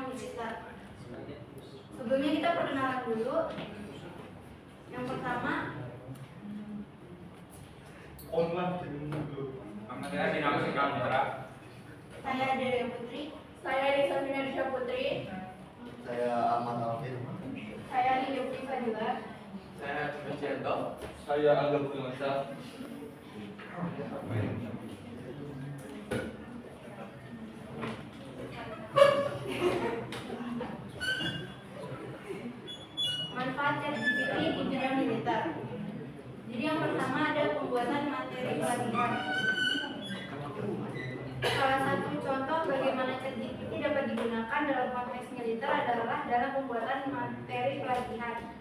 militer. Sebelumnya kita perkenalan dulu. Yang pertama, saya Dede Putri. Saya Lisa Finadisha Putri. Saya Ahmad Alvin. Saya Lili Fadila. Saya Vincento. Saya Angga Purwasa. Manfaat ChatGPT di bidang militer. Jadi yang pertama ada pembuatan materi pelatihan. Salah satu contoh bagaimana ChatGPT dapat digunakan dalam konteks militer adalah dalam pembuatan materi pelatihan.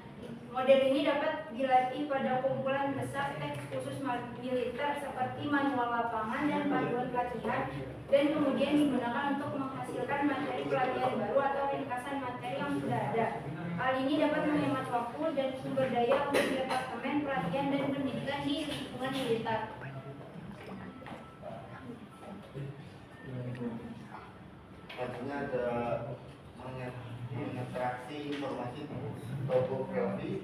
Model ini dapat dilatih pada kumpulan besar teks khusus militer seperti manual lapangan dan panduan pelatihan, dan kemudian digunakan untuk menghasilkan materi pelatihan baru atau ringkasan materi yang sudah ada. Hal ini dapat menghemat waktu dan sumber daya untuk departemen pelatihan dan pendidikan di lingkungan militer. Selanjutnya ada mengekstraksi informasi topografi,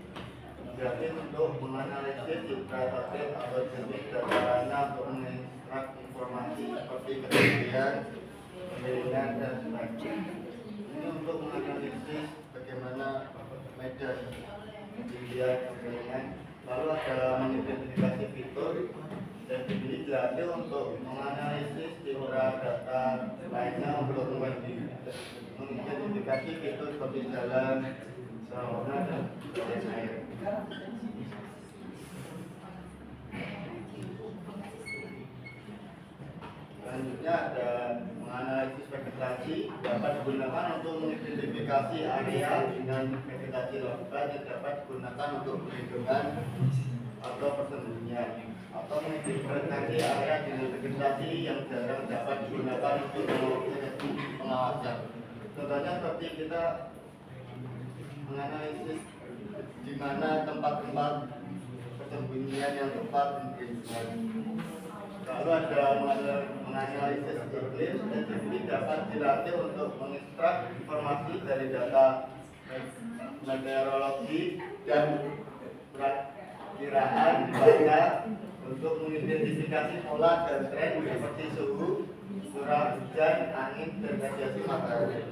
berarti untuk menganalisis citra satelit atau jenis data lainnya untuk mengekstrak informasi seperti ketinggian, kemiringan, dan sebagainya. Ini untuk menganalisis bagaimana medan ketinggian, kemiringan. Lalu ada mengidentifikasi fitur, dan ini dilatih untuk menganalisis citra data lainnya untuk mengidentifikasi fitur seperti jalan, saluran, dan air. Selanjutnya ada menganalisis vegetasi, dapat digunakan untuk mengidentifikasi area dengan vegetasi lebat yang dapat digunakan untuk perlindungan atau persembunyian, atau mengidentifikasi area dengan vegetasi yang jarang dapat digunakan untuk pengawasan. Contohnya seperti kita menganalisis di mana tempat-tempat persembunyian yang tepat mungkin. Lalu ada menganalisis iklim, dan ini dapat dilatih untuk mengekstrak informasi dari data meteorologi dan perakiraan cuaca untuk mengidentifikasi pola dan tren seperti suhu, curah hujan, angin, dan radiasi matahari.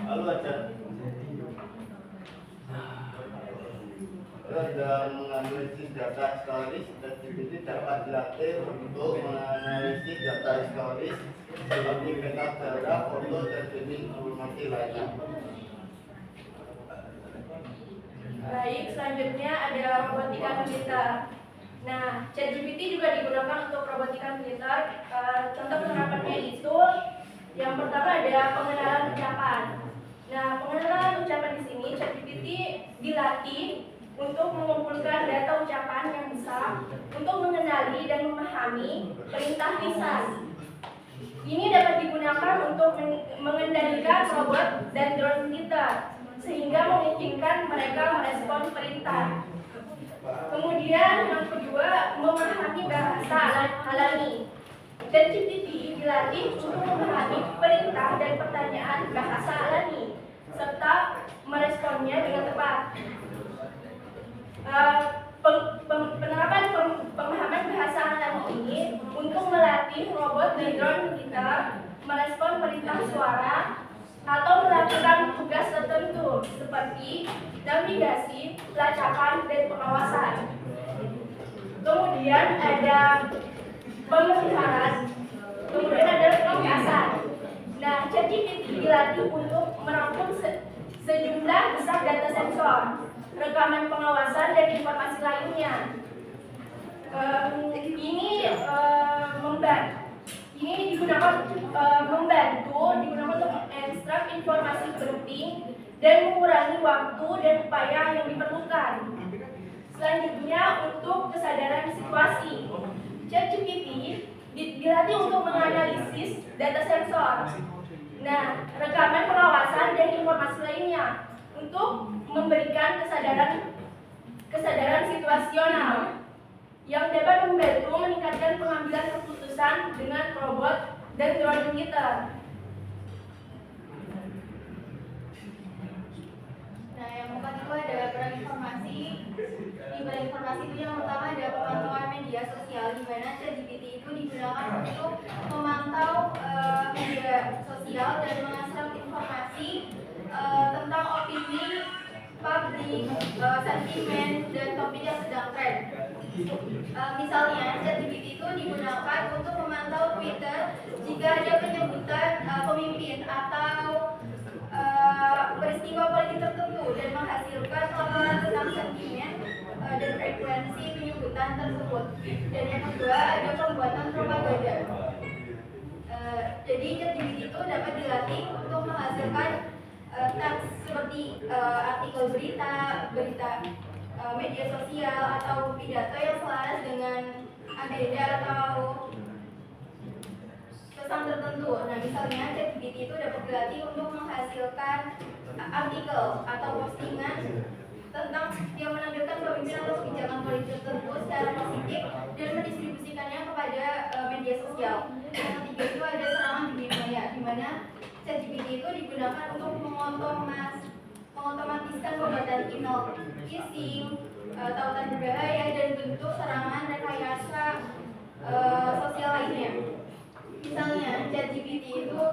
Lalu ada menganalisis data historis, dan ini dapat dilatih untuk menganalisis data historis seperti peta sejarah, foto, dan jenis informasi lainnya. Baik, selanjutnya ada robotika militer. Nah, ChatGPT juga digunakan untuk robotika militer. Contoh penerapannya itu yang pertama ada pengenalan ucapan. Nah, pengenalan ucapan di sini ChatGPT dilatih untuk mengumpulkan data ucapan yang besar untuk mengenali dan memahami perintah lisan. Ini dapat digunakan untuk mengendalikan robot dan drone kita, sehingga memungkinkan mereka merespon perintah. Kemudian yang kedua, memahami bahasa alami. ChatGPT dilatih untuk memahami perintah dan pertanyaan bahasa alami, serta meresponnya dengan tepat. Penerapan pemahaman bahasa alami ini untuk melatih robot dan drone kita merespon perintah suara atau melakukan tugas tertentu seperti navigasi, pelacakan, dan pengawasan. Kemudian ada pemeliharaan, kemudian ada pengawasan. Nah, ChatGPT dilatih untuk merangkum sejumlah besar data sensor, rekaman pengawasan, dan informasi lainnya. Ini digunakan membantu untuk mengekstrak informasi penting dan mengurangi waktu dan upaya yang diperlukan. Selanjutnya, untuk kesadaran situasi, ChatGPT dilatih untuk menganalisis data sensor, nah, rekaman pengawasan, dan informasi lainnya untuk memberikan kesadaran situasional yang dapat membantu meningkatkan pengambilan keputusan dengan robot dan drone kita. informasi itu yang pertama ada pemantauan media sosial, di mana ChatGPT itu digunakan untuk memantau media sosial dan mengasah informasi tentang opini, publik, sentimen, dan topik yang sedang tren. Misalnya, ChatGPT itu digunakan untuk memantau Twitter jika ada penyebutan pemimpin atau peristiwa politik tertentu dan menghasilkan laporan tentang sentimen dan frekuensi penyebutan tersebut. Dan yang kedua ada pembuatan propaganda. Jadi ChatGPT itu dapat dilatih untuk menghasilkan teks seperti artikel berita media sosial atau pidato yang selaras dengan agenda atau pesan tertentu. Nah, misalnya ChatGPT itu dapat dilatih untuk menghasilkan artikel atau postingan tentang yang menampilkan pemimpin atau kebijakan politik tertentu secara positif dan mendistribusikannya kepada media sosial. Yang ketiga itu ada serangan dunia maya, di mana ChatGPT itu digunakan untuk mengotomatiskan pembuatan email phishing, tautan berbahaya, dan bentuk serangan rekayasa sosial lainnya. Misalnya, ChatGPT itu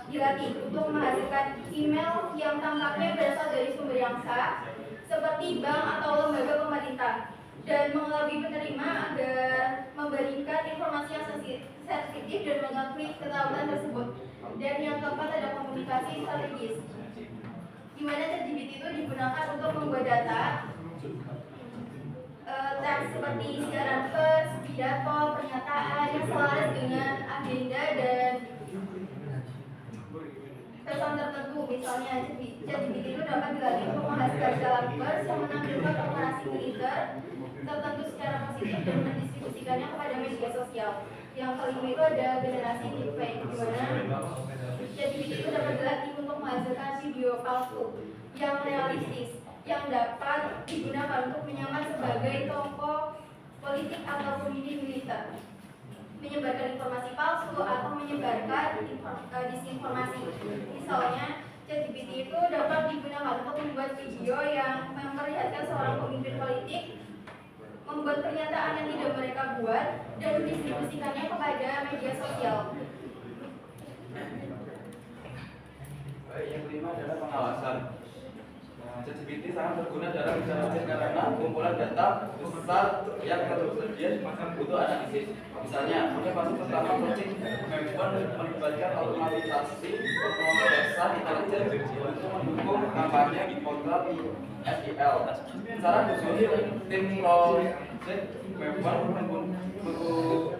dilatih untuk menghasilkan email yang tampaknya berasal dari sumber yang sah, seperti bank atau lembaga pemerintah, dan mengelabui penerima agar memberikan informasi yang sensitif dan mengakui ketahuan tersebut. Dan yang keempat ada komunikasi strategis, di mana ChatGPT itu digunakan untuk membuat data teks seperti siaran pers, pidato, pernyataan yang selaras dengan agenda dan pesan tertentu. Misalnya ChatGPT itu dapat dilatih untuk menghasilkan siaran pers yang menampilkan operasi Twitter tertentu secara positif dan mendistribusikannya kepada media sosial. Yang kelima itu ada generasi deepfake, di mana ChatGPT itu dapat dilatih untuk menghasilkan video palsu yang realistis yang dapat digunakan untuk menyamar sebagai tokoh politik atau pemimpin militer, menyebarkan informasi palsu atau menyebarkan disinformasi. Misalnya, ChatGPT itu dapat digunakan untuk membuat video yang memperlihatkan seorang pemimpin politik membuat pernyataan yang tidak mereka buat dan mendistribusikannya kepada media sosial. Yang kelima adalah pengawasan. ChatGPT sangat berguna dalam menjalankan karena kumpulan data besar yang tersedia untuk analisis. Misalnya, fase pertama project Memphon melibatkan otomatisasi penguasaan intelijen untuk mendukung kampanye kontra SEL. Secara khusus, tim project Memphon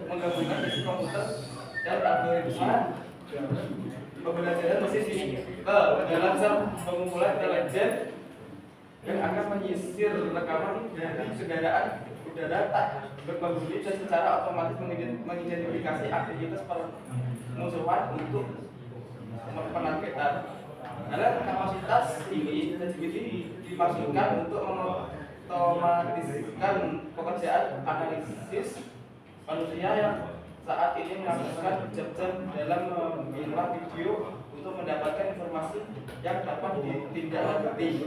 menggabungkan sistem komputer dan algoritma pembelajaran mesin ke dalam sel pengumpulan intelijen yang akan menyisir rekaman dari kendaraan udara tak berpenghuni dan secara otomatis mengidentifikasi aktivitas permusuhan untuk penargetan. Dalam kapasitas ini, ChatGPT dimaksudkan untuk mengotomatiskan pekerjaan analisis manusia yang saat ini menghabiskan jam-jam dalam memilah video untuk mendapatkan informasi yang dapat ditindaklanjuti,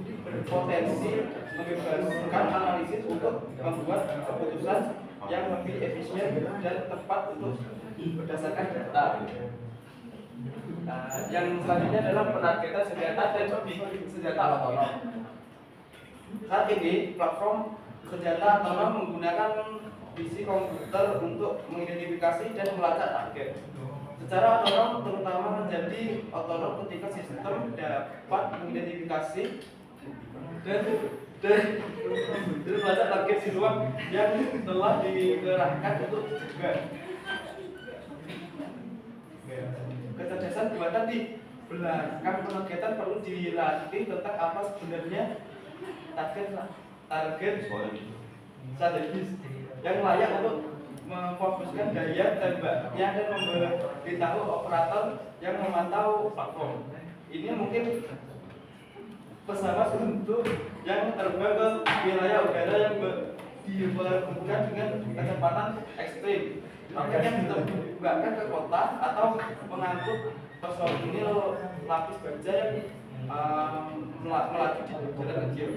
berpotensi membebaskan analisis untuk membuat keputusan yang lebih efisien dan tepat untuk berdasarkan data. Yang selanjutnya adalah penargetan senjata dan senjata otonom. Saat ini platform senjata otonom menggunakan visi komputer untuk mengidentifikasi dan melacak target. Secara otonom terutama menjadi otonom ketika sistem dapat mengidentifikasi dan melacak target di luar yang telah dikerahkan untuk juga. Kecerdasan buatan di belakang penargetan perlu dilatih tentang apa sebenarnya target strategis yang layak untuk memfokuskan daya tembaknya dan memberitahu operator yang memantau platform. Ini mungkin pesawat untuk yang terbang ke wilayah udara yang diperlukan dengan kecepatan ekstrim. Target yang ditembakkan ke kota atau mengangkut personil lapis baja yang melaju di jalan kecil.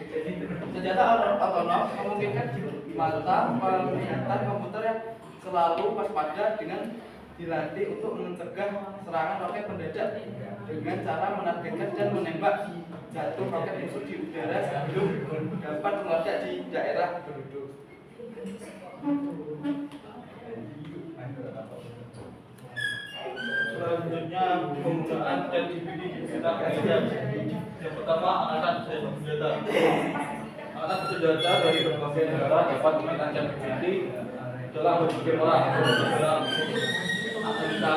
Jadi Senjata otonom memungkinkan mata penglihatan komputer yang selalu waspada dengan dilatih untuk mencegah serangan roket mendadak dengan cara menargetkan dan menembak jatuh roket musuh di udara sebelum dapat meledak di daerah penduduk. Selanjutnya penggunaan ChatGPT di bidang penelitian. Yang pertama, angkatan bersenjata. Angkatan bersenjata dari berbagai negara dapat menggunakan ChatGPT dalam berbagai orang, dalam analisa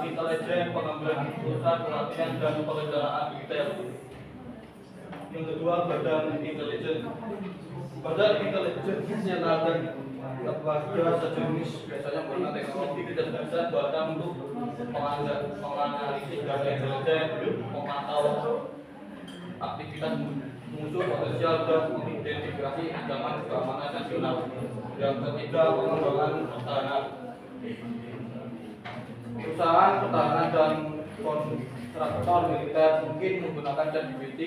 intelijen, pengambilan keputusan, pelatihan dan perencanaan detail. Yang kedua, badan intelijen. Badan intelijen nasional dan lembaga sejenis biasanya menggunakan teknologi dan bisa badan untuk menganalisis data intelijen, memantau aktivitas musuh potensial dan mengidentifikasi ancaman keamanan nasional. Yang ketiga, pengembangan pertahanan. Perusahaan pertahanan dan kontraktor militer mungkin menggunakan ChatGPT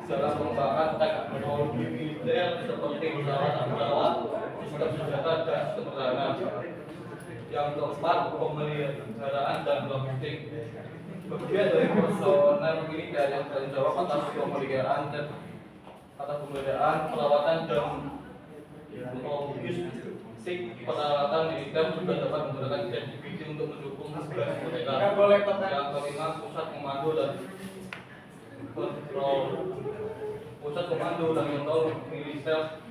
dalam pengembangan teknologi militer seperti pesawat, sistem senjata dan sistem pertahanan. Yang keempat, pemeliharaan dan logistik. Bagian dari personel militer yang bertanggung jawab atas pemeliharaan, perawatan dan logistik peralatan militer juga dapat menggunakan ChatGPT untuk mendukung tugas mereka. Yang kelima, pusat komando dan kontrol militer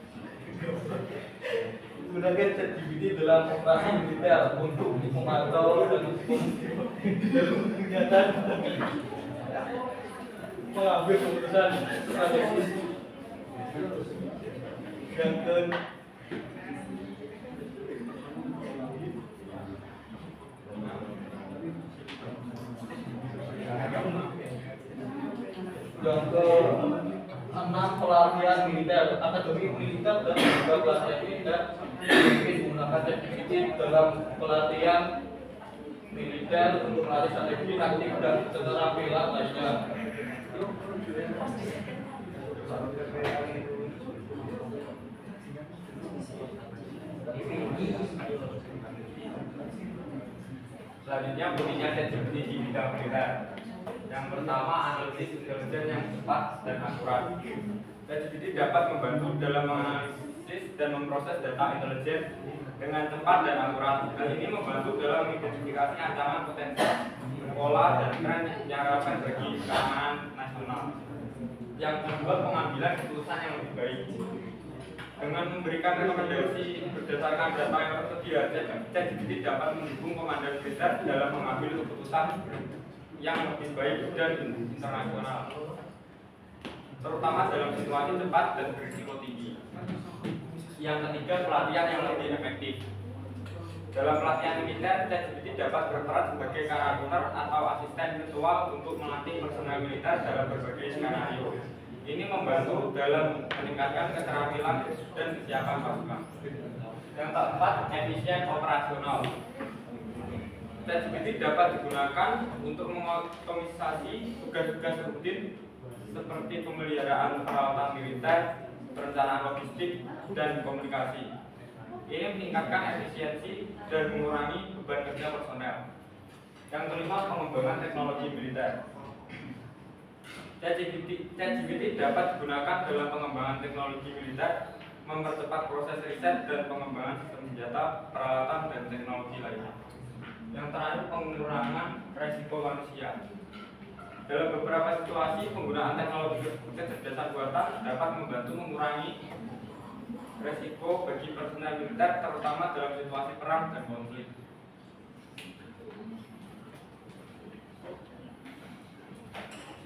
menggunakan ChatGPT dalam operasi militer untuk memantau dan mengambil keputusan strategis. Yang ke-6, pelatihan militer. Akademi militer dan juga pelatihan militer mungkin menggunakan ChatGPT dalam pelatihan militer untuk melatih strategi, taktik dan keterampilan lainnya. Selanjutnya bunyinya ChatGPT di bidang militer. Yang pertama, analisis intelijen yang cepat dan akurat. ChatGPT dapat membantu dalam menganalisis dan memproses data intelijen dengan cepat dan akurat. Hal ini membantu dalam mengidentifikasi ancaman potensial, pola dan tren yang relevan bagi keamanan nasional. Yang kedua, pengambilan keputusan yang lebih baik. Dengan memberikan rekomendasi berdasarkan data yang tersedia, ChatGPT dapat mendukung komandan militer dalam mengambil keputusan yang lebih baik dan internasional, terutama dalam situasi cepat dan berisiko tinggi. Yang ketiga, pelatihan yang lebih efektif. Dalam pelatihan militer, ChatGPT dapat berperan sebagai karakter atau asisten virtual untuk melatih personel militer dalam berbagai skenario. Ini membantu dalam meningkatkan keterampilan dan kesiapan pasukan. Yang keempat, efisien operasional. ChatGPT dapat digunakan untuk mengotomisasi tugas-tugas rutin seperti pemeliharaan peralatan militer, perencanaan logistik, dan komunikasi. Ini meningkatkan efisiensi dan mengurangi beban kerja personel. Yang kelima, pengembangan teknologi militer. ChatGPT dapat digunakan dalam pengembangan teknologi militer, mempercepat proses riset dan pengembangan sistem senjata, peralatan, dan teknologi lainnya. Yang terakhir, pengurangan resiko manusia. Dalam beberapa situasi, penggunaan teknologi kecerdasan buatan dapat membantu mengurangi resiko bagi personel militer, terutama dalam situasi perang dan konflik.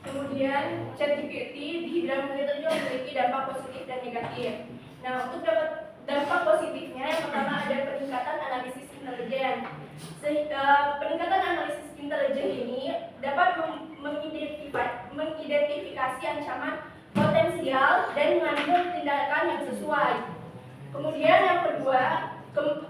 Kemudian ChatGPT di bidang militer juga memiliki dampak positif dan negatif. Nah, untuk dapat dampak positifnya, yang pertama ada peningkatan analisis intelijen. Peningkatan analisis intelijen ini dapat mengidentifikasi ancaman potensial dan mengambil tindakan yang sesuai. Kemudian yang kedua,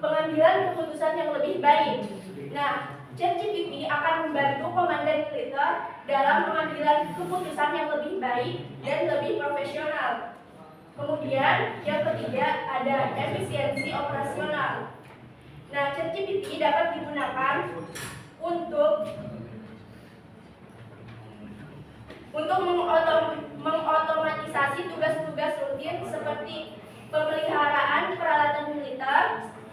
pengambilan keputusan yang lebih baik. Nah, ChatGPT akan membantu komandan militer dalam pengambilan keputusan yang lebih baik dan lebih profesional. Kemudian yang ketiga ada efisiensi operasional. Nah, ChatGPT dapat digunakan untuk mengotomatisasi tugas-tugas rutin seperti pemeliharaan peralatan militer,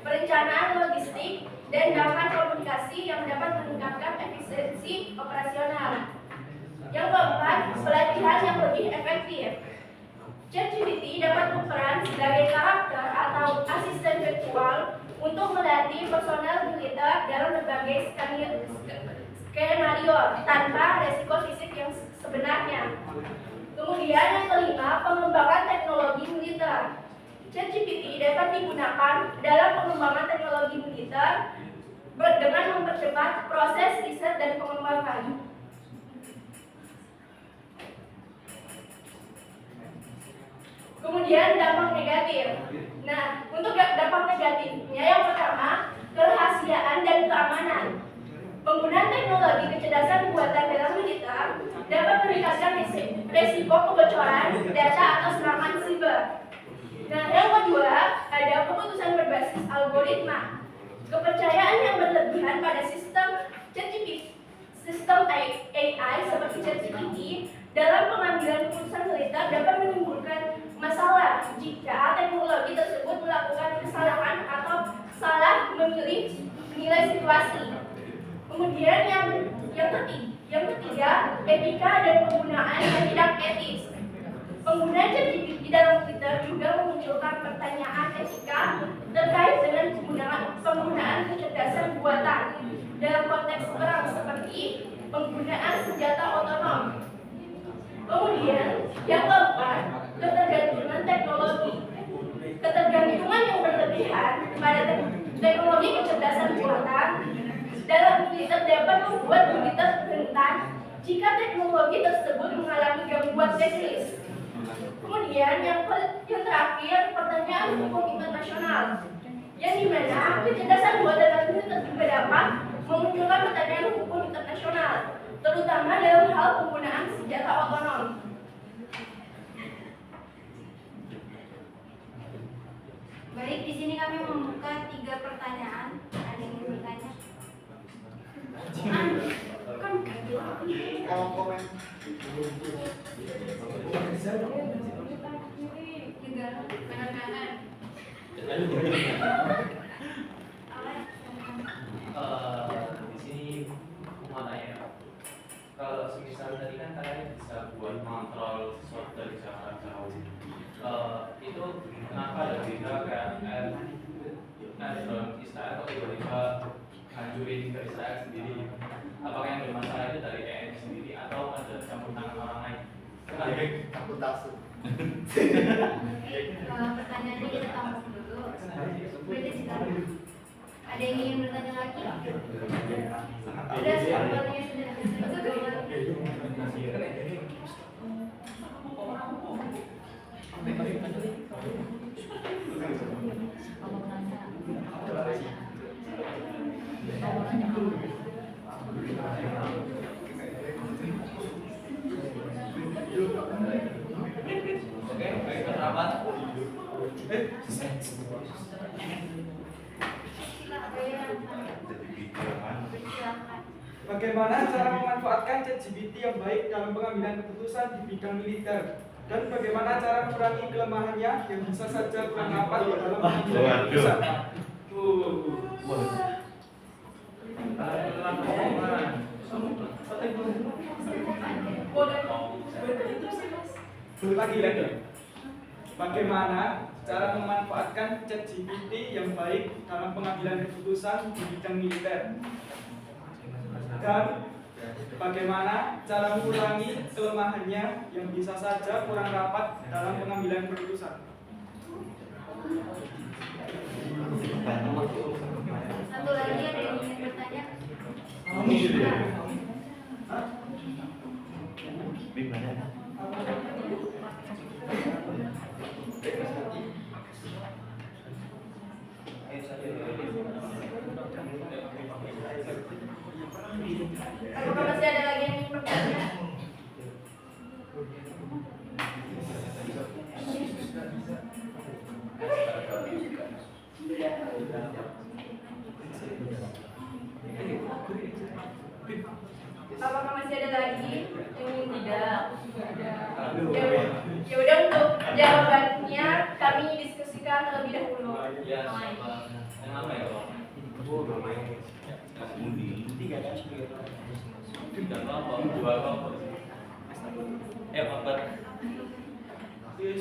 perencanaan logistik, dan bahkan komunikasi yang dapat meningkatkan efisiensi operasional. Yang keempat, pelatihan yang lebih efektif. ChatGPT dapat berperan sebagai karakter atau asisten virtual untuk melatih personel militer dalam berbagai skenario tanpa resiko fisik yang sebenarnya. Kemudian yang kelima, pengembangan teknologi militer. ChatGPT dapat digunakan dalam pengembangan teknologi militer dengan mempercepat proses riset dan pengembangan. Kemudian dampak negatif. Nah, untuk dampak negatifnya yang pertama, kerahasiaan dan keamanan. Penggunaan teknologi kecerdasan buatan dalam militer dapat meningkatkan resiko kebocoran data atau serangan siber. Nah, yang kedua, ada keputusan berbasis algoritma. Kepercayaan yang berlebihan pada sistem ChatGPT, sistem AI seperti ChatGPT dalam pengambilan keputusan militer dapat menimbulkan masalah jika teknologi tersebut melakukan kesalahan atau salah memilih nilai situasi. Kemudian yang ketiga, etika dan penggunaan yang tidak etis. Penggunaan ChatGPT dalam militer juga memunculkan pertanyaan etika terkait dengan penggunaan kecerdasan buatan dalam konteks perang seperti penggunaan senjata otonom. Kemudian yang keempat, ketergantungan teknologi. Ketergantungan yang berlebihan pada teknologi kecerdasan buatan dalam militer dapat membuat militer rentan jika teknologi tersebut mengalami gangguan teknis. Kemudian yang terakhir, pertanyaan hukum internasional, yang dimana kecerdasan buatan dan militer juga dapat memunculkan pertanyaan hukum internasional, terutama dalam hal penggunaan senjata otonom. Baik, di sini kami membuka 3 pertanyaan. Ada yang ingin bertanya? Kalau komen Negara kanan-kanan. Di sini mau tanya, kalau semisal tadi kan kalian bisa buat kontrol sesuatu dari jarak jauh, itu kenapa ada beda kayak drone Israel kok tiba-tiba hancurin ke Israel sendiri? Apakah yang bermasalah itu dari EM sendiri atau ada campur tangan orang lain? amputasi. Pertanyaannya kita tampung dulu. Boleh disilakan. Ada yang ingin bertanya lagi? Ada jawabannya sudah. Bagaimana cara memanfaatkan ChatGPT yang baik dalam pengambilan keputusan di bidang militer? Dan bagaimana cara mengurangi kelemahannya yang bisa saja kurang rapat dalam pengambilan keputusan? Lagi. Bagaimana cara memanfaatkan ChatGPT yang baik dalam pengambilan keputusan di bidang militer? Dan bagaimana cara mengurangi kelemahannya yang bisa saja kurang rapat dalam pengambilan keputusan? Satu lagi ada yang ingin bertanya? Apakah masih ada lagi yang ingin bertanya? Apakah masih ada lagi yang tidak? Ya udah, untuk jawabannya kami diskusikan terlebih dahulu. Ya, yang apa ya, Pak? Tiga kelompok, dua kelompok. Apa? Iya,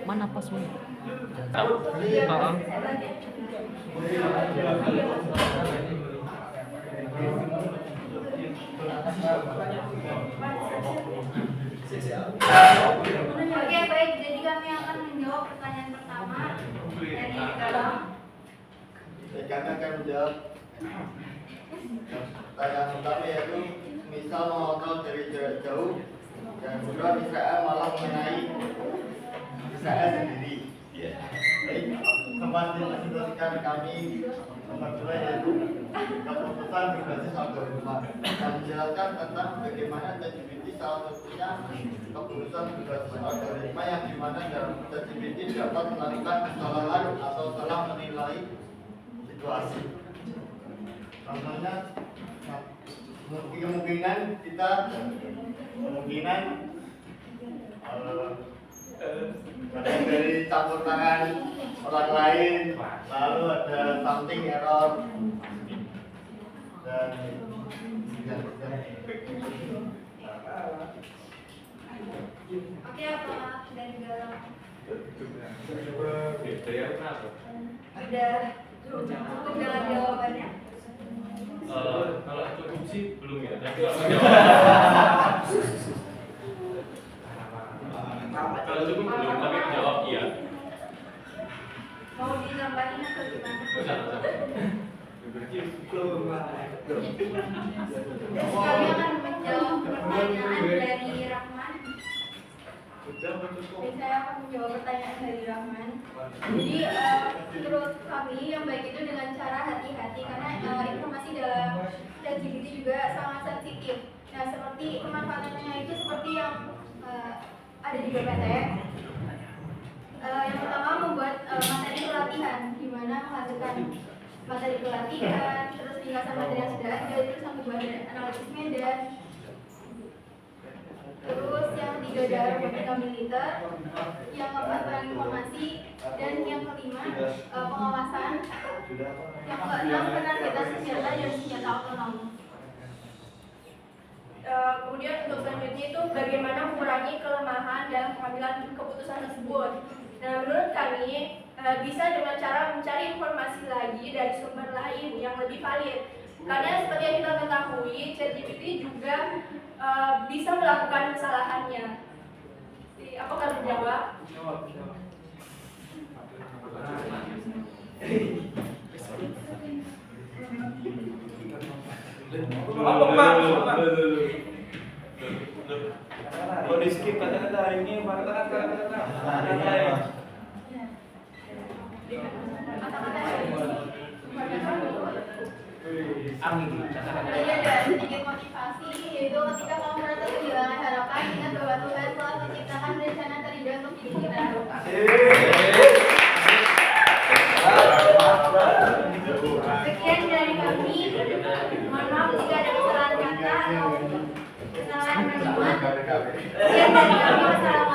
Mana pasnya? Oke, baik. Jadi kami akan menjawab pertanyaan pertama dari dalam. Kami akan menjawab pertanyaan pertama, yaitu misal mengontrol dari jarak jauh, dan kedua Israel malah mengenai Israel sendiri. Baik, memfasilitasikan kami nomor 2, yaitu keputusan berbasis algoritma, dan menjelaskan tentang bagaimana ChatGPT salah satunya keputusan berbasis algoritma, yang dimana dalam ChatGPT dapat melakukan kesalahan atau salah menilai situasi. Contohnya, kemungkinan Kadang dari campur tangan orang lain, lalu ada something error dan Oke, apa dari dalam Dari aku kenapa? udah cukup dengan jawabannya? Kalau cukup sih belum ya, tapi kalau cukup belum, tapi jawab iya. Mau ditambahin atau gimana? Bisa. Sekali akan menjawab pertanyaan dari Rahman. Dan saya akan menjawab pertanyaan dari Rahman. Jadi menurut kami yang baik itu dengan cara hati-hati karena informasi dalam ChatGPT juga sangat sensitif. Nah, seperti pemanfaatannya itu seperti yang ada di BPT. Yang pertama membuat materi pelatihan, di mana menghasilkan materi pelatihan, terus ringkasan materi yang sudah ada, terus yang kedua ada analisis medan. Terus yang ketiga ada robotika militer, yang keempat perang informasi, dan yang kelima pengawasan, yang keenam penerbitan senjata dan senjata otonom. Kemudian untuk selanjutnya itu bagaimana mengurangi kelemahan dalam pengambilan keputusan tersebut. Nah, menurut kami bisa dengan cara mencari informasi lagi dari sumber lain yang lebih valid. Karena seperti yang kita ketahui, ChatGPT juga bisa melakukan kesalahannya. Apakah menjawab? Apa Pak? Kalau di skip kata-kata ini, kata-kata ya. Jadi ada sedikit motivasi, yaitu ketika kamu merasa kehilangan harapan, ingat bahwa Tuhan telah menciptakan rencana terindah untuk hidup kita. Sekian dari kami. Mohon maaf jika ada kesalahan kata atau kesalahan kalimat. Sekian dari kami. Wassalamualaikum